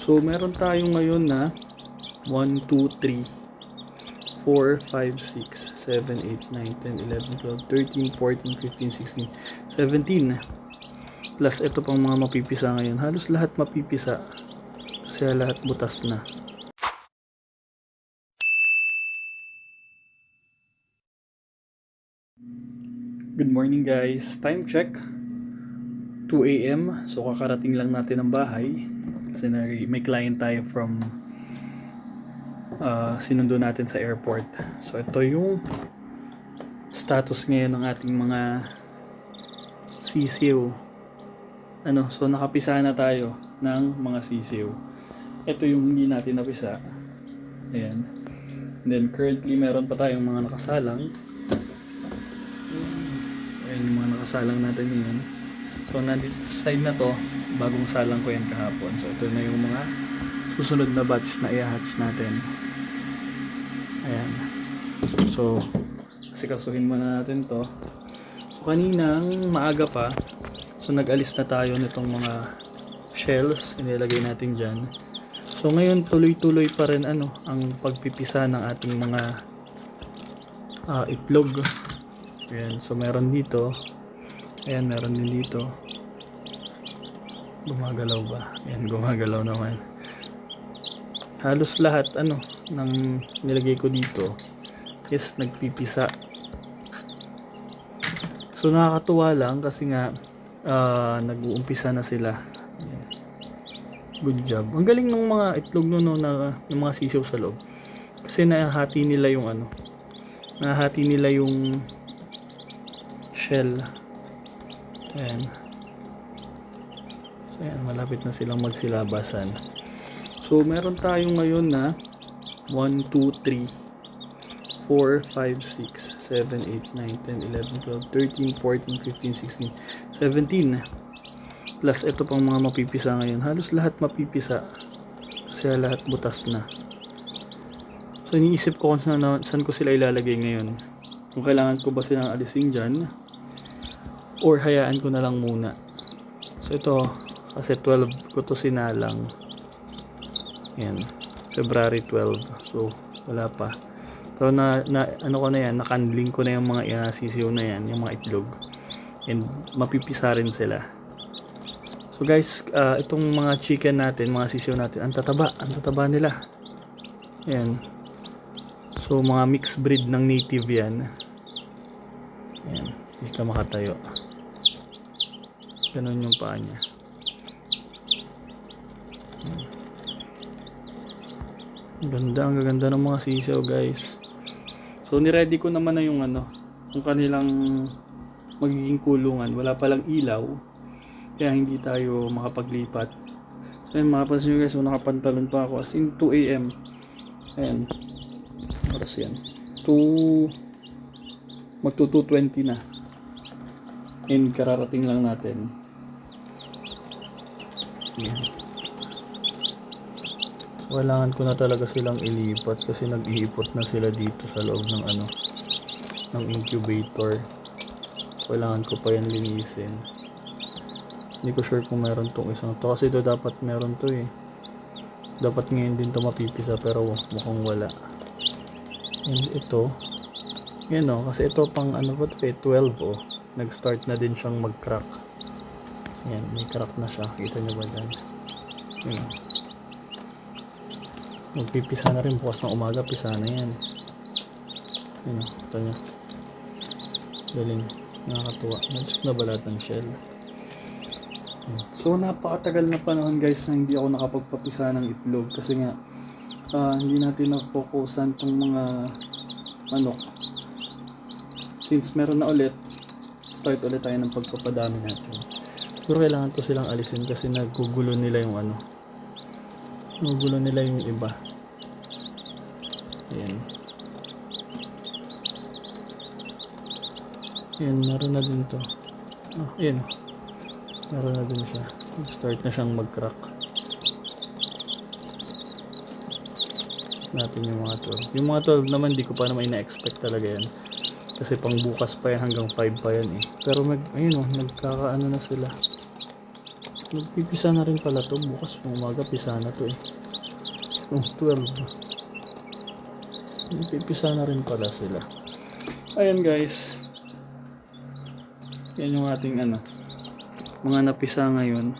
So, meron tayo ngayon na 1, 2, 3, 4, 5, 6, 7, 8, 9, 10, 11, 12, 13, 14, 15, 16, 17. Plus ito pang mga mapipisa ngayon. Halos lahat mapipisa. Kasi lahat butas na. Good morning guys. Time check. 2 a.m. So kakarating lang natin ng bahay. Kasi may client tayo from sinundo natin sa airport. So ito yung status ngayon ng ating mga sisiw. So nakapisa na tayo ng mga sisiw. Ito yung hindi natin napisa. Ayan. And then currently meron pa tayong mga nakasalang. So ayan yung mga nakasalang natin ngayon. So nandito sa side na to, bagong salang ko yan kahapon. So ito na yung mga susunod na batch na i-hatch natin. Ayan. So asikasuhin muna natin to. So kaninang maaga pa, so nag-alis na tayo nitong mga shells, inilagay natin dyan. So ngayon tuloy-tuloy pa rin ang pagpipisa ng ating mga itlog. Ayan, so meron dito. Ayan, meron din dito. Gumagalaw ba? Ayan, gumagalaw naman. Halos lahat ng nilagay ko dito is nagpipisa. So nakakatuwa lang kasi nga nag-uumpisa na sila. Ayan. Good job. Ang galing ng mga itlog ng mga sisiw sa loob. Kasi nahati nila yung nahati nila yung shell. Ayan. So ayan, malapit na silang magsilabasan. So meron tayo ngayon na 1, 2, 3, 4, 5, 6, 7, 8, 9, 10, 11, 12, 13, 14, 15, 16, 17. Plus ito pang mga mapipisa ngayon. Halos lahat mapipisa. Kasi lahat butas na. So iniisip ko kung saan ko sila ilalagay ngayon. Kung kailangan ko ba silang alisin dyan or hayaan ko na lang muna. So ito kasi 12 ko to sinalang. Yan. February 12. So wala pa. Pero ko na yan, nakandling ko na yung mga sisiw na yan, yung mga itlog. And mapipisa rin sila. So guys, itong mga chicken natin, mga sisiw natin, ang tataba nila. Ayan. So mga mixed breed ng native yan. Ayan, hindi ka makatayo. Ganun yung paa niya. Ang ganda ng mga sisiw guys. So niready ko naman na yung kanilang magiging kulungan. Wala palang ilaw. Kaya hindi tayo makapaglipat. So yun, makapansin nyo guys, nakapantalon pa ako as in 2 a.m. Ayan. Oras yan. Magto 2:20 na. And kararating lang natin. Ayan. Kailangan ko na talaga silang ilipat kasi nag-iipot na sila dito sa loob ng incubator. Kailangan ko pa yan linisin. Hindi ko sure kung meron tong isang to kasi ito dapat meron to dapat ngayon din to mapipisa pero mukhang wala. And ito yan kasi ito pang ba to 12 nag-start na din siyang mag-crack. Yan, may crack na siya, kita nyo ba dyan? Yan. Magpipisa na rin bukas ng umaga, pisa na yan. Yan ito nyo, galing, nakakatuwa. Nagsik na ba lahat ng shell? So napakatagal na panahon guys na hindi ako nakapagpapisa ng itlog kasi nga hindi natin nafokusan tong mga manok. Since meron na ulit, start ulit tayo ng pagpapadami natin. Pero kailangan ko silang alisin kasi nagugulo nila yung nagugulo nila yung iba. Ayan. Ayan, meron na din to. Ayan. Meron na din siya. Start na siyang mag-crack. Check natin yung mga 12. Yung mga 12 naman, di ko pa naman ina-expect talaga yan. Kasi pang bukas pa yan, hanggang 5 pa yan Pero ayun nagkakaano na sila. Nagpipisa na rin pala to. Bukas ng umaga, pisa na to eh. 12. Nagpipisa na rin pala sila. Ayan guys. Yan yung ating mga napisa ngayon.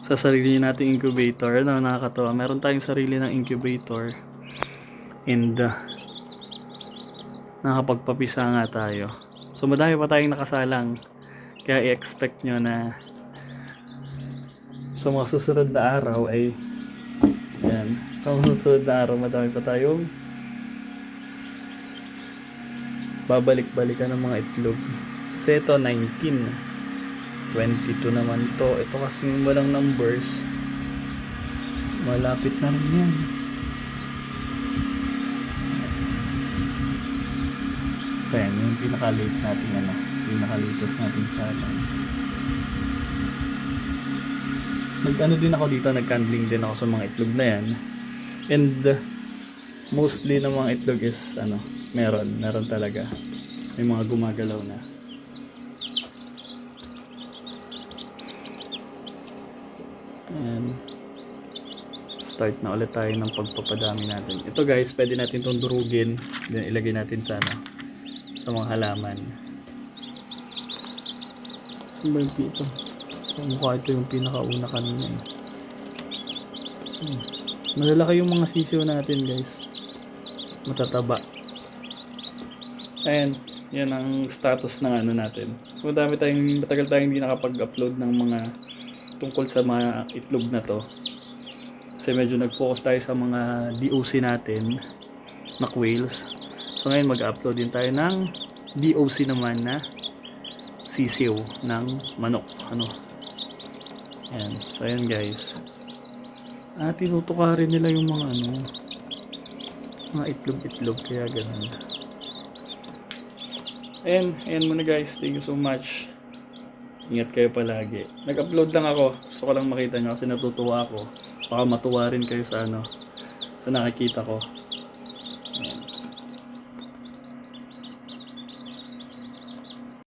Sa sarili nating incubator. Nakakatawa. Meron tayong sarili ng incubator. And nakapagpapisa nga tayo. So madami pa tayong nakasalang. Kaya i-expect nyo na sa mga susunod na araw ay yan. Sa mga susunod na araw madami pa tayong babalik-balikan ng mga itlog. Kasi ito 19. 22 naman to. Ito kasi yung walang numbers. Malapit na rin yan. Ito yan, yung pinaka-late natin pinaka-latest natin salang. Din ako dito, nag-candling din ako sa mga itlog na yan. And mostly ng mga itlog is meron talaga. May mga gumagalaw na. And start na ulit tayo ng pagpapadami natin. Ito guys, pwede natin itong durugin. Then ilagay natin sa mga halaman. Saan ba yung ito? Mukha ito yung pinakauna kanina eh. Malalaki yung mga sisiw natin guys. Matataba. And yan ang status ng natin. Matagal tayong hindi nakapag-upload ng mga tungkol sa mga itlog na to. Kasi medyo nag-focus tayo sa mga DOC natin na quails. So ngayon mag-upload din tayo ng DOC naman na sisiw ng manok. Ayan. So ayan guys. Tinutukarin nila yung mga itlog-itlog, kaya ganun. Ayan muna guys. Thank you so much. Ingat kayo palagi. Nag-upload lang ako. Gusto ko lang makita nyo kasi natutuwa ako. Baka matuwa rin kayo sa nakikita ko.